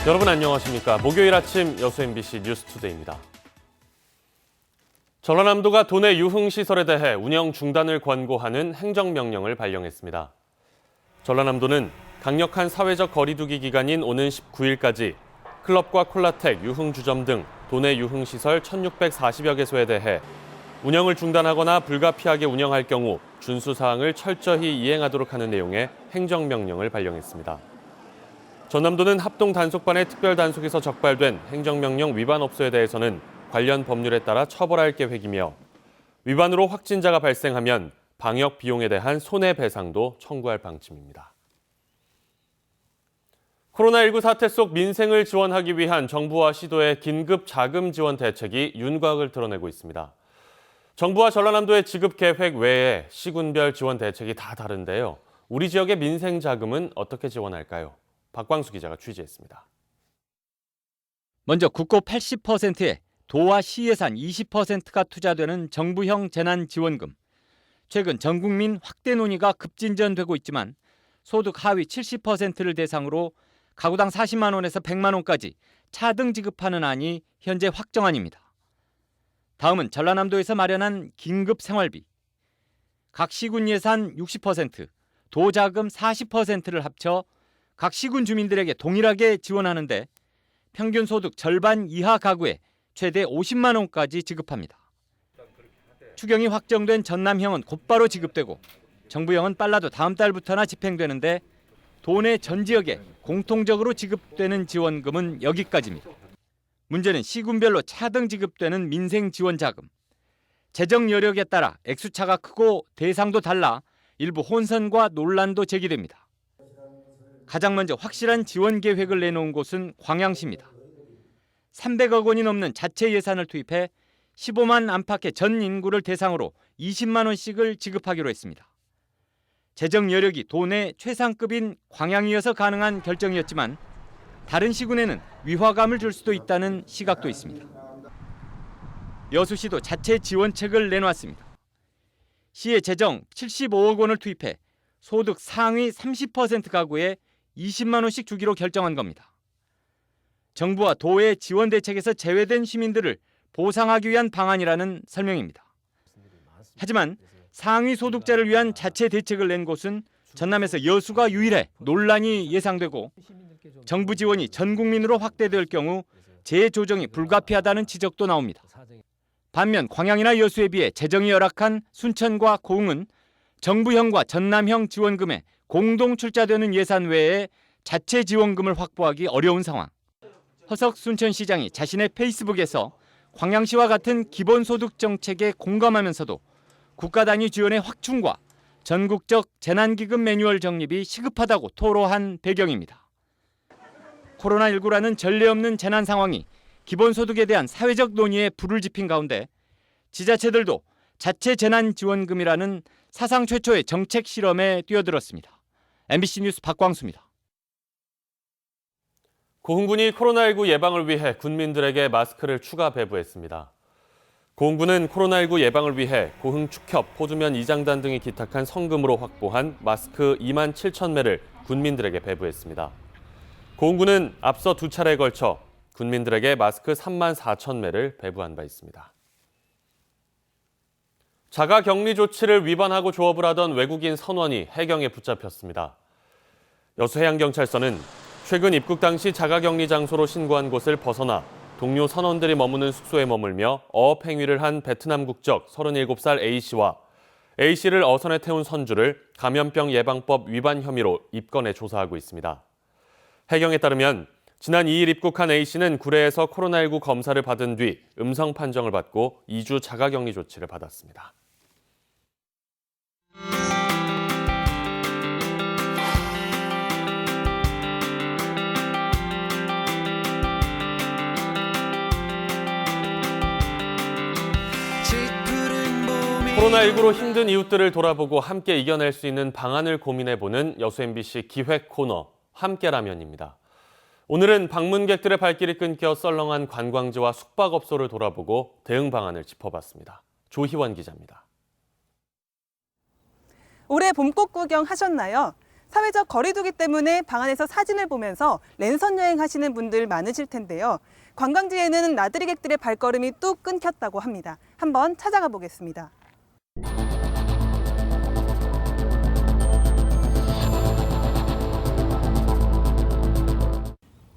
여러분 안녕하십니까. 목요일 아침 여수 MBC 뉴스투데이입니다. 전라남도가 도내 유흥시설에 대해 운영 중단을 권고하는 행정명령을 발령했습니다. 전라남도는 강력한 사회적 거리두기 기간인 오는 19일까지 클럽과 콜라텍, 유흥주점 등 도내 유흥시설 1,640여 개소에 대해 운영을 중단하거나 불가피하게 운영할 경우 준수사항을 철저히 이행하도록 하는 내용의 행정명령을 발령했습니다. 전남도는 합동단속반의 특별단속에서 적발된 행정명령 위반 업소에 대해서는 관련 법률에 따라 처벌할 계획이며 위반으로 확진자가 발생하면 방역 비용에 대한 손해배상도 청구할 방침입니다. 코로나19 사태 속 민생을 지원하기 위한 정부와 시도의 긴급 자금 지원 대책이 윤곽을 드러내고 있습니다. 정부와 전라남도의 지급 계획 외에 시군별 지원 대책이 다 다른데요. 우리 지역의 민생 자금은 어떻게 지원할까요? 박광수 기자가 취재했습니다. 먼저 국고 80%에 도와 시 예산 20%가 투자되는 정부형 재난지원금. 최근 전국민 확대 논의가 급진전되고 있지만 소득 하위 70%를 대상으로 가구당 40만 원에서 100만 원까지 차등 지급하는 안이 현재 확정안입니다. 다음은 전라남도에서 마련한 긴급 생활비. 각 시군 예산 60%, 도 자금 40%를 합쳐 각 시군 주민들에게 동일하게 지원하는데 평균 소득 절반 이하 가구에 최대 50만 원까지 지급합니다. 추경이 확정된 전남형은 곧바로 지급되고 정부형은 빨라도 다음 달부터나 집행되는데 도내 전 지역에 공통적으로 지급되는 지원금은 여기까지입니다. 문제는 시군별로 차등 지급되는 민생 지원 자금. 재정 여력에 따라 액수차가 크고 대상도 달라 일부 혼선과 논란도 제기됩니다. 가장 먼저 확실한 지원 계획을 내놓은 곳은 광양시입니다. 300억 원이 넘는 자체 예산을 투입해 15만 안팎의 전 인구를 대상으로 20만 원씩을 지급하기로 했습니다. 재정 여력이 도내 최상급인 광양이어서 가능한 결정이었지만 다른 시군에는 위화감을 줄 수도 있다는 시각도 있습니다. 여수시도 자체 지원책을 내놓았습니다. 시의 재정 75억 원을 투입해 소득 상위 30% 가구에 20만 원씩 주기로 결정한 겁니다. 정부와 도의 지원 대책에서 제외된 시민들을 보상하기 위한 방안이라는 설명입니다. 하지만 상위 소득자를 위한 자체 대책을 낸 곳은 전남에서 여수가 유일해 논란이 예상되고 정부 지원이 전 국민으로 확대될 경우 재조정이 불가피하다는 지적도 나옵니다. 반면 광양이나 여수에 비해 재정이 열악한 순천과 고흥은 정부형과 전남형 지원금에 공동 출자되는 예산 외에 자체 지원금을 확보하기 어려운 상황. 허석 순천시장이 자신의 페이스북에서 광양시와 같은 기본소득 정책에 공감하면서도 국가 단위 지원의 확충과 전국적 재난기금 매뉴얼 정립이 시급하다고 토로한 배경입니다. 코로나19라는 전례 없는 재난 상황이 기본소득에 대한 사회적 논의에 불을 지핀 가운데 지자체들도 자체 재난지원금이라는 사상 최초의 정책 실험에 뛰어들었습니다. MBC 뉴스 박광수입니다. 고흥군이 코로나19 예방을 위해 군민들에게 마스크를 추가 배부했습니다. 고흥군은 코로나19 예방을 위해 고흥 축협, 포주면 이장단 등이 기탁한 성금으로 확보한 마스크 2만 7천 매를 군민들에게 배부했습니다. 고흥군은 앞서 두 차례에 걸쳐 군민들에게 마스크 3만 4천 매를 배부한 바 있습니다. 자가격리 조치를 위반하고 조업을 하던 외국인 선원이 해경에 붙잡혔습니다. 여수해양경찰서는 최근 입국 당시 자가격리 장소로 신고한 곳을 벗어나 동료 선원들이 머무는 숙소에 머물며 어업 행위를 한 베트남 국적 37살 A씨와 A씨를 어선에 태운 선주를 감염병 예방법 위반 혐의로 입건해 조사하고 있습니다. 해경에 따르면 지난 2일 입국한 A씨는 구례에서 코로나19 검사를 받은 뒤 음성 판정을 받고 2주 자가격리 조치를 받았습니다. 코로나19로 힘든 이웃들을 돌아보고 함께 이겨낼 수 있는 방안을 고민해보는 여수 MBC 기획 코너 함께라면입니다. 오늘은 방문객들의 발길이 끊겨 썰렁한 관광지와 숙박업소를 돌아보고 대응 방안을 짚어봤습니다. 조희원 기자입니다. 올해 봄꽃 구경 하셨나요? 사회적 거리두기 때문에 방 안에서 사진을 보면서 랜선 여행하시는 분들 많으실 텐데요. 관광지에는 나들이객들의 발걸음이 뚝 끊겼다고 합니다. 한번 찾아가 보겠습니다.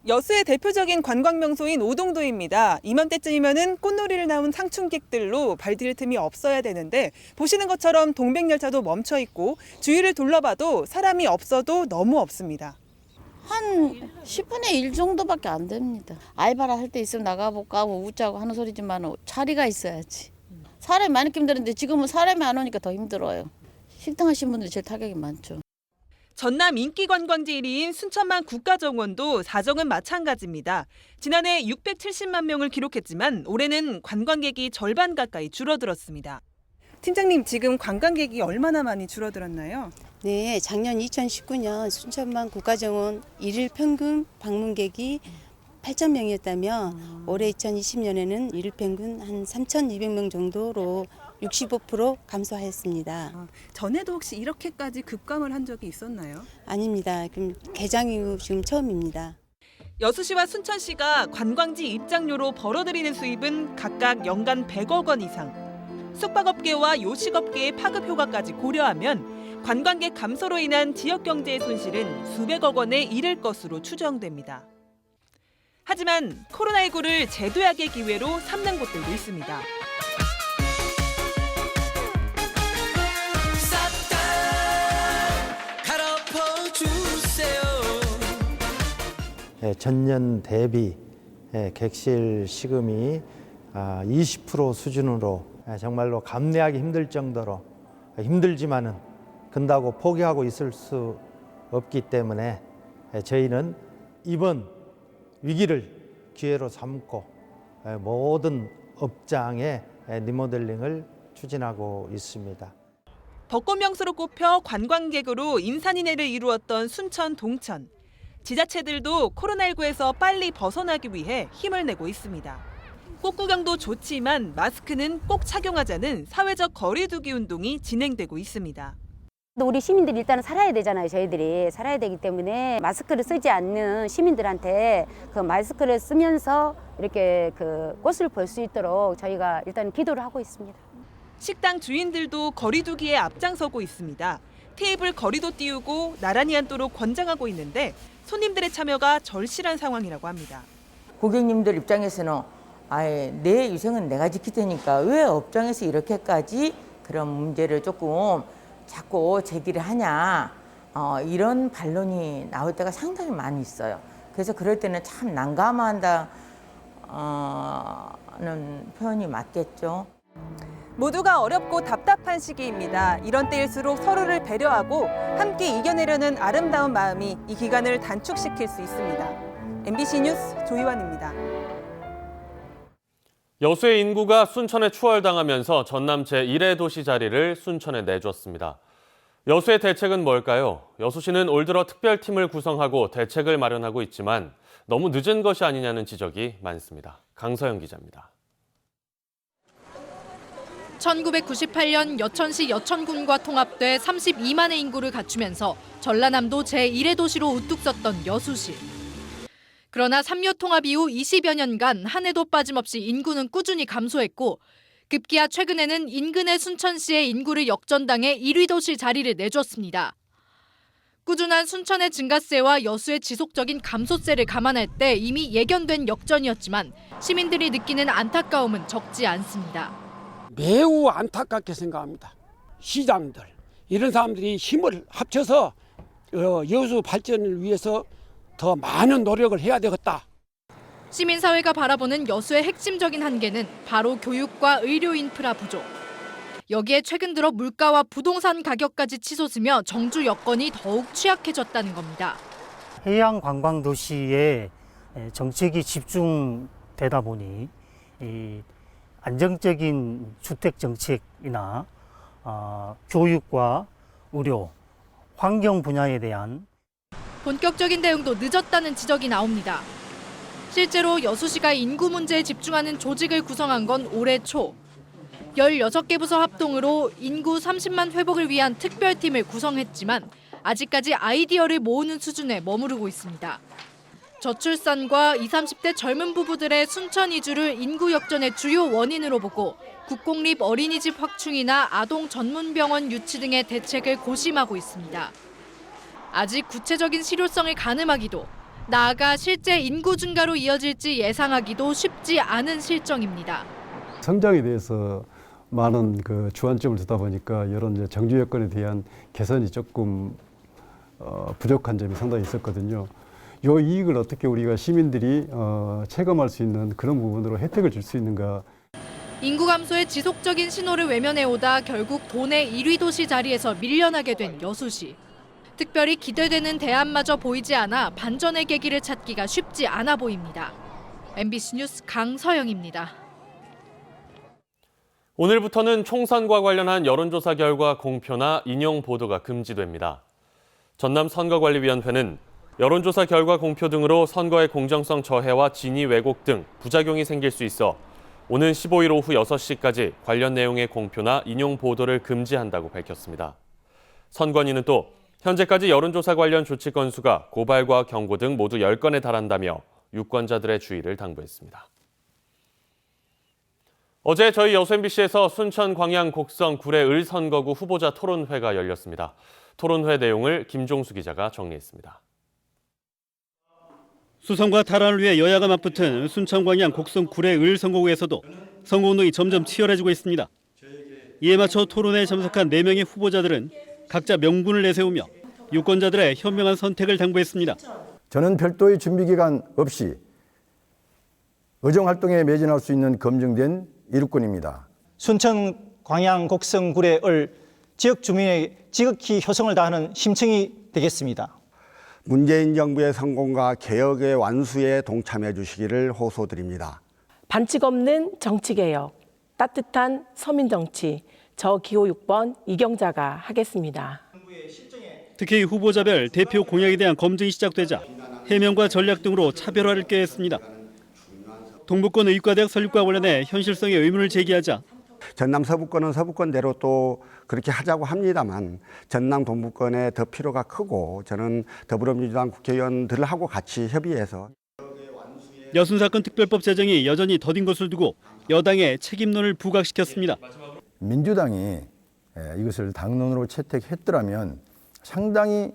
여수의 대표적인 관광 명소인 오동도입니다. 이맘때쯤이면은 꽃놀이를 나온 상춘객들로 발디딜 틈이 없어야 되는데 보시는 것처럼 동백열차도 멈춰 있고 주위를 둘러봐도 사람이 없어도 너무 없습니다. 한 10분의 1 정도밖에 안 됩니다. 알바를 할 때 있으면 나가볼까 하고 웃자고 하는 소리지만 자리가 있어야지. 사람이 많으니까 힘들었는데 지금은 사람이 안 오니까 더 힘들어요. 식당 하신 분들이 제일 타격이 많죠. 전남 인기 관광지 1위인 순천만 국가정원도 사정은 마찬가지입니다. 지난해 670만 명을 기록했지만 올해는 관광객이 절반 가까이 줄어들었습니다. 팀장님, 지금 관광객이 얼마나 많이 줄어들었나요? 네, 작년 2019년 순천만 국가정원 일일 평균 방문객이 8,000명이었다면 올해 2020년에는 일일 평균 한 3,200명 정도로 65% 감소하였습니다. 전에도 혹시 이렇게까지 급감을 한 적이 있었나요? 아닙니다. 그럼 개장 이후 지금 처음입니다. 여수시와 순천시가 관광지 입장료로 벌어들이는 수입은 각각 연간 100억 원 이상. 숙박업계와 요식업계의 파급 효과까지 고려하면 관광객 감소로 인한 지역 경제의 손실은 수백억 원에 이를 것으로 추정됩니다. 하지만 코로나19를 재도약의 기회로 삼는 곳들도 있습니다. 전년 대비 객실 시금이 20% 수준으로 정말로 감내하기 힘들 정도로 힘들지만은 근다고 포기하고 있을 수 없기 때문에 저희는 이번 위기를 기회로 삼고 모든 업장의 리모델링을 추진하고 있습니다. 벚꽃 명소로 꼽혀 관광객으로 인산인해를 이루었던 순천 동천. 지자체들도 코로나19에서 빨리 벗어나기 위해 힘을 내고 있습니다. 꽃구경도 좋지만 마스크는 꼭 착용하자는 사회적 거리두기 운동이 진행되고 있습니다. 우리 시민들이 일단은 살아야 되잖아요. 저희들이 살아야 되기 때문에 마스크를 쓰지 않는 시민들한테 그 마스크를 쓰면서 이렇게 그 꽃을 볼 수 있도록 저희가 일단 기도를 하고 있습니다. 식당 주인들도 거리두기에 앞장서고 있습니다. 테이블 거리도 띄우고 나란히 앉도록 권장하고 있는데 손님들의 참여가 절실한 상황이라고 합니다. 고객님들 입장에서는 아예 내 위생은 내가 지킬 테니까 왜 업장에서 이렇게까지 그런 문제를 조금 자꾸 제기를 하냐 이런 반론이 나올 때가 상당히 많이 있어요. 그래서 그럴 때는 참 난감하다는 표현이 맞겠죠. 모두가 어렵고 답답한 시기입니다. 이런 때일수록 서로를 배려하고 함께 이겨내려는 아름다운 마음이 이 기간을 단축시킬 수 있습니다. MBC 뉴스 조희환입니다. 여수의 인구가 순천에 추월당하면서 전남 제1의 도시 자리를 순천에 내줬습니다. 여수의 대책은 뭘까요? 여수시는 올 들어 특별팀을 구성하고 대책을 마련하고 있지만 너무 늦은 것이 아니냐는 지적이 많습니다. 강서영 기자입니다. 1998년 여천시 여천군과 통합돼 32만의 인구를 갖추면서 전라남도 제1의 도시로 우뚝 섰던 여수시. 그러나 3요 통합 이후 20여 년간 한 해도 빠짐없이 인구는 꾸준히 감소했고 급기야 최근에는 인근의 순천시의 인구를 역전당해 1위 도시 자리를 내줬습니다. 꾸준한 순천의 증가세와 여수의 지속적인 감소세를 감안할 때 이미 예견된 역전이었지만 시민들이 느끼는 안타까움은 적지 않습니다. 매우 안타깝게 생각합니다. 시장들 이런 사람들이 힘을 합쳐서 여수 발전을 위해서 더 많은 노력을 해야 되겠다. 시민사회가 바라보는 여수의 핵심적인 한계는 바로 교육과 의료 인프라 부족. 여기에 최근 들어 물가와 부동산 가격까지 치솟으며 정주 여건이 더욱 취약해졌다는 겁니다. 해양 관광 도시에 정책이 집중되다 보니 안정적인 주택 정책이나 교육과 의료, 환경 분야에 대한 본격적인 대응도 늦었다는 지적이 나옵니다. 실제로 여수시가 인구 문제에 집중하는 조직을 구성한 건 올해 초. 16개 부서 합동으로 인구 30만 회복을 위한 특별팀을 구성했지만 아직까지 아이디어를 모으는 수준에 머무르고 있습니다. 저출산과 20, 30대 젊은 부부들의 순천 이주를 인구 역전의 주요 원인으로 보고 국공립 어린이집 확충이나 아동 전문병원 유치 등의 대책을 고심하고 있습니다. 아직 구체적인 실효성을 가늠하기도, 나아가 실제 인구 증가로 이어질지 예상하기도 쉽지 않은 실정입니다. 성장에 대해서 많은 주안점을 두다 보니까 이런 이제 정주 여건에 대한 개선이 조금 부족한 점이 상당히 있었거든요. 이 이익을 어떻게 우리가 시민들이 체감할 수 있는 그런 부분으로 혜택을 줄 수 있는가. 인구 감소의 지속적인 신호를 외면해오다 결국 도내 1위 도시 자리에서 밀려나게 된 여수시. 특별히 기대되는 대안마저 보이지 않아 반전의 계기를 찾기가 쉽지 않아 보입니다. MBC 뉴스 강서영입니다. 오늘부터는 총선과 관련한 여론조사 결과 공표나 인용 보도가 금지됩니다. 전남 선거관리위원회는 여론조사 결과 공표 등으로 선거의 공정성 저해와 진위 왜곡 등 부작용이 생길 수 있어 오는 15일 오후 6시까지 관련 내용의 공표나 인용 보도를 금지한다고 밝혔습니다. 선관위는 또 현재까지 여론조사 관련 조치 건수가 고발과 경고 등 모두 10건에 달한다며 유권자들의 주의를 당부했습니다. 어제 저희 여수 MBC에서 순천 광양 곡성 구례 을 선거구 후보자 토론회가 열렸습니다. 토론회 내용을 김종수 기자가 정리했습니다. 수성과 탈환을 위해 여야가 맞붙은 순천 광양 곡성 구례 을 선거구에서도 선거운동이 점점 치열해지고 있습니다. 이에 맞춰 토론회에 참석한 4명의 후보자들은 각자 명분을 내세우며 유권자들의 현명한 선택을 당부했습니다. 저는 별도의 준비기간 없이 의정활동에 매진할 수 있는 검증된 일꾼입니다. 순천 광양 곡성 구례 을 지역 주민의 지극히 효성을 다하는 심청이 되겠습니다. 문재인 정부의 성공과 개혁의 완수에 동참해 주시기를 호소드립니다. 반칙 없는 정치개혁, 따뜻한 서민정치, 저 기호 6번 이경자가 하겠습니다. 특히 후보자별 대표 공약에 대한 검증이 시작되자 해명과 전략 등으로 차별화를 꾀했습니다. 동북권 의과대학 설립과 관련해 현실성의 의문을 제기하자 전남 서부권은 서부권대로 또 그렇게 하자고 합니다만 전남 동부권에 더 필요가 크고 저는 더불어민주당 국회의원들하고 같이 협의해서 여순사건 특별법 제정이 여전히 더딘 것을 두고 여당의 책임론을 부각시켰습니다. 민주당이 이것을 당론으로 채택했더라면 상당히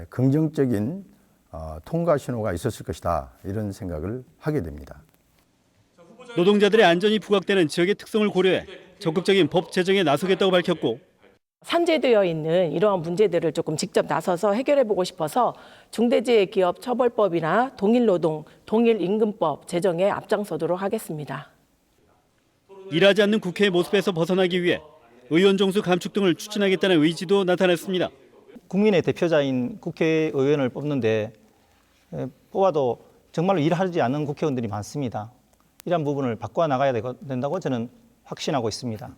긍정적인 통과 신호가 있었을 것이다, 이런 생각을 하게 됩니다. 노동자들의 안전이 부각되는 지역의 특성을 고려해 적극적인 법 제정에 나서겠다고 밝혔고, 산재되어 있는 이러한 문제들을 조금 직접 나서서 해결해보고 싶어서 중대재해기업처벌법이나 동일노동, 동일임금법 제정에 앞장서도록 하겠습니다. 일하지 않는 국회의 모습에서 벗어나기 위해 의원 정수 감축 등을 추진하겠다는 의지도 나타냈습니다. 국민의 대표자인 국회의원을 뽑는데 뽑아도 정말로 일하지 않는 국회의원들이 많습니다. 이런 부분을 바꿔 나가야 된다고 저는 확신하고 있습니다.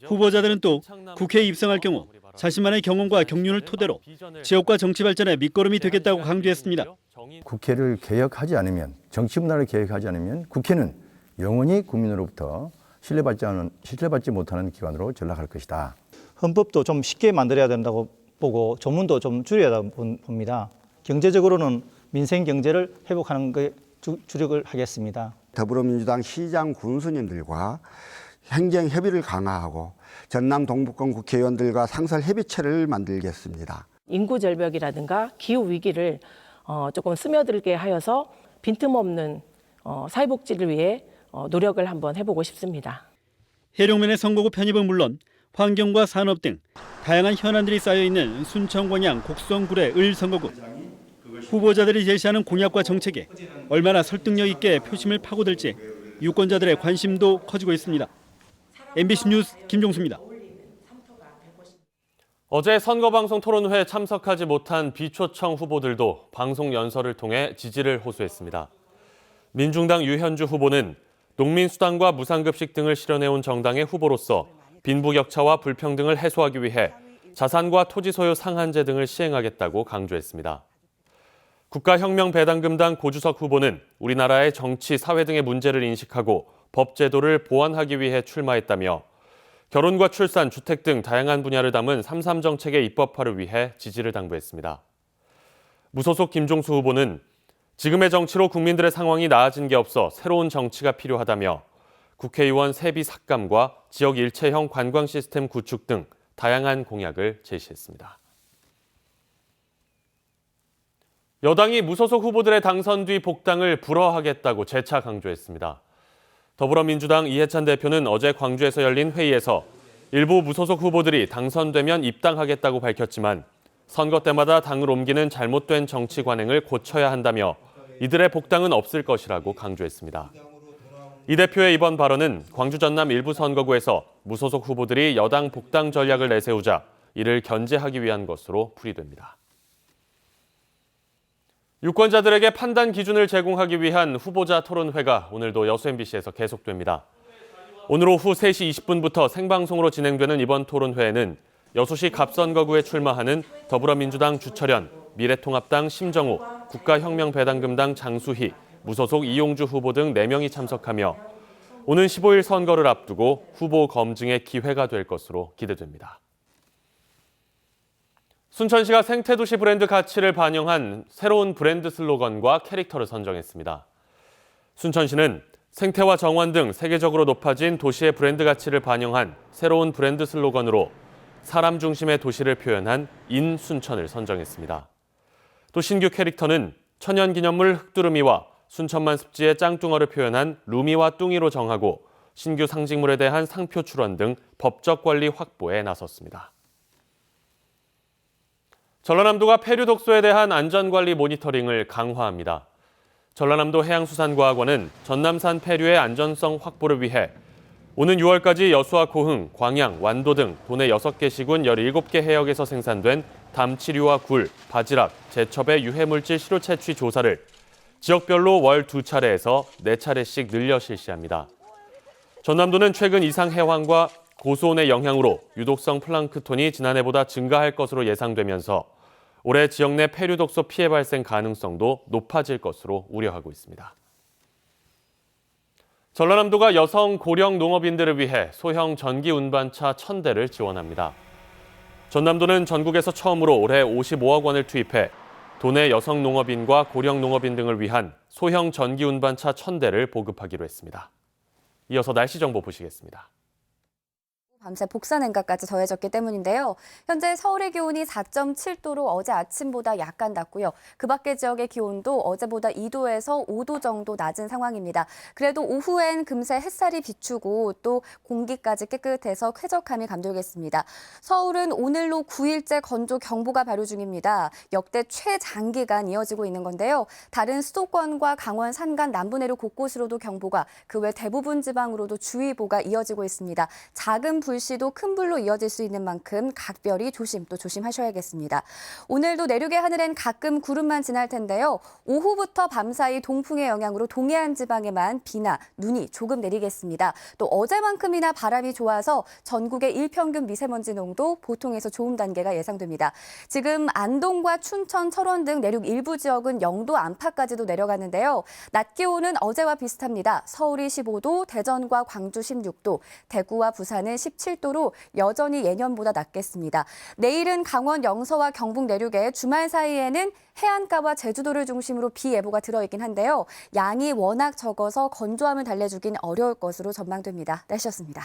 후보자들은 또 국회에 입성할 경우 자신만의 경험과 경륜을 토대로 지역과 정치 발전에 밑거름이 되겠다고 강조했습니다. 국회를 개혁하지 않으면, 정치 문화를 개혁하지 않으면 국회는 영원히 국민으로부터 신뢰받지 못하는 기관으로 전락할 것이다. 헌법도 좀 쉽게 만들어야 된다고 보고 조문도 좀 줄여야 봅니다. 경제적으로는 민생 경제를 회복하는 것에 주력을 하겠습니다. 더불어민주당 시장 군수님들과 행정 협의를 강화하고 전남 동부권 국회의원들과 상설 협의체를 만들겠습니다. 인구 절벽이라든가 기후 위기를 조금 스며들게 하여서 빈틈없는 사회복지를 위해 노력을 한번 해보고 싶습니다. 해룡면의 선거구 편입은 물론 환경과 산업 등 다양한 현안들이 쌓여있는 순천 광양 곡성 구례 을 선거구. 후보자들이 제시하는 공약과 정책에 얼마나 설득력 있게 표심을 파고들지 유권자들의 관심도 커지고 있습니다. MBC 뉴스 김종수입니다. 어제 선거방송 토론회에 참석하지 못한 비초청 후보들도 방송 연설을 통해 지지를 호소했습니다. 민중당 유현주 후보는 농민수당과 무상급식 등을 실현해온 정당의 후보로서 빈부격차와 불평등을 해소하기 위해 자산과 토지 소유 상한제 등을 시행하겠다고 강조했습니다. 국가혁명배당금당 고주석 후보는 우리나라의 정치, 사회 등의 문제를 인식하고 법 제도를 보완하기 위해 출마했다며 결혼과 출산, 주택 등 다양한 분야를 담은 3.3 정책의 입법화를 위해 지지를 당부했습니다. 무소속 김종수 후보는 지금의 정치로 국민들의 상황이 나아진 게 없어 새로운 정치가 필요하다며 국회의원 세비 삭감과 지역 일체형 관광 시스템 구축 등 다양한 공약을 제시했습니다. 여당이 무소속 후보들의 당선 뒤 복당을 불허하겠다고 재차 강조했습니다. 더불어민주당 이해찬 대표는 어제 광주에서 열린 회의에서 일부 무소속 후보들이 당선되면 입당하겠다고 밝혔지만 선거 때마다 당을 옮기는 잘못된 정치 관행을 고쳐야 한다며 이들의 복당은 없을 것이라고 강조했습니다. 이 대표의 이번 발언은 광주 전남 일부 선거구에서 무소속 후보들이 여당 복당 전략을 내세우자 이를 견제하기 위한 것으로 풀이됩니다. 유권자들에게 판단 기준을 제공하기 위한 후보자 토론회가 오늘도 여수 MBC에서 계속됩니다. 오늘 오후 3시 20분부터 생방송으로 진행되는 이번 토론회에는 여수시 갑선거구에 출마하는 더불어민주당 주철현, 미래통합당 심정우, 국가혁명배당금당 장수희, 무소속 이용주 후보 등 4명이 참석하며 오는 15일 선거를 앞두고 후보 검증의 기회가 될 것으로 기대됩니다. 순천시가 생태도시 브랜드 가치를 반영한 새로운 브랜드 슬로건과 캐릭터를 선정했습니다. 순천시는 생태와 정원 등 세계적으로 높아진 도시의 브랜드 가치를 반영한 새로운 브랜드 슬로건으로 사람 중심의 도시를 표현한 인순천을 선정했습니다. 또 신규 캐릭터는 천연기념물 흑두루미와 순천만 습지의 짱뚱어를 표현한 루미와 뚱이로 정하고 신규 상징물에 대한 상표 출원 등 법적 권리 확보에 나섰습니다. 전라남도가 폐류 독소에 대한 안전관리 모니터링을 강화합니다. 전라남도 해양수산과학원은 전남산 폐류의 안전성 확보를 위해 오는 6월까지 여수와 고흥, 광양, 완도 등 도내 6개 시군 17개 해역에서 생산된 담치류와 굴, 바지락, 제첩의 유해물질 시료 채취 조사를 지역별로 월 2차례에서 4차례씩 늘려 실시합니다. 전남도는 최근 이상 해왕과 고수온의 영향으로 유독성 플랑크톤이 지난해보다 증가할 것으로 예상되면서 올해 지역 내 폐류 독소 피해 발생 가능성도 높아질 것으로 우려하고 있습니다. 전라남도가 여성 고령 농업인들을 위해 소형 전기 운반차 1,000대를 지원합니다. 전남도는 전국에서 처음으로 올해 55억 원을 투입해 도내 여성 농업인과 고령 농업인 등을 위한 소형 전기 운반차 1,000대를 보급하기로 했습니다. 이어서 날씨 정보 보시겠습니다. 밤새 복사 냉각까지 더해졌기 때문인데요. 현재 서울의 기온이 4.7도로 어제 아침보다 약간 낮고요. 그 밖의 지역의 기온도 어제보다 2도에서 5도 정도 낮은 상황입니다. 그래도 오후엔 금세 햇살이 비추고 또 공기까지 깨끗해서 쾌적함이 감돌겠습니다. 서울은 오늘로 9일째 건조 경보가 발효 중입니다. 역대 최장기간 이어지고 있는 건데요. 다른 수도권과 강원 산간 남부 내륙 곳곳으로도 경보가, 그 외 대부분 지방으로도 주의보가 이어지고 있습니다. 작은 불씨도 큰 불로 이어질 수 있는 만큼 각별히 조심하셔야겠습니다. 오늘도 내륙의 하늘엔 가끔 구름만 지날 텐데요. 오후부터 밤사이 동풍의 영향으로 동해안 지방에만 비나 눈이 조금 내리겠습니다. 또 어제만큼이나 바람이 좋아서 전국의 일평균 미세먼지 농도 보통에서 좋음 단계가 예상됩니다. 지금 안동과 춘천, 철원 등 내륙 일부 지역은 0도 안팎까지도 내려가는데요. 낮 기온은 어제와 비슷합니다. 서울이 15도, 대전과 광주 16도, 대구와 부산은 17도로 여전히 예년보다 낮겠습니다. 내일은 강원 영서와 경북 내륙에 주말 사이에는 해안가와 제주도를 중심으로 비 예보가 들어있긴 한데요. 양이 워낙 적어서 건조함을 달래주긴 어려울 것으로 전망됩니다. 날씨였습니다.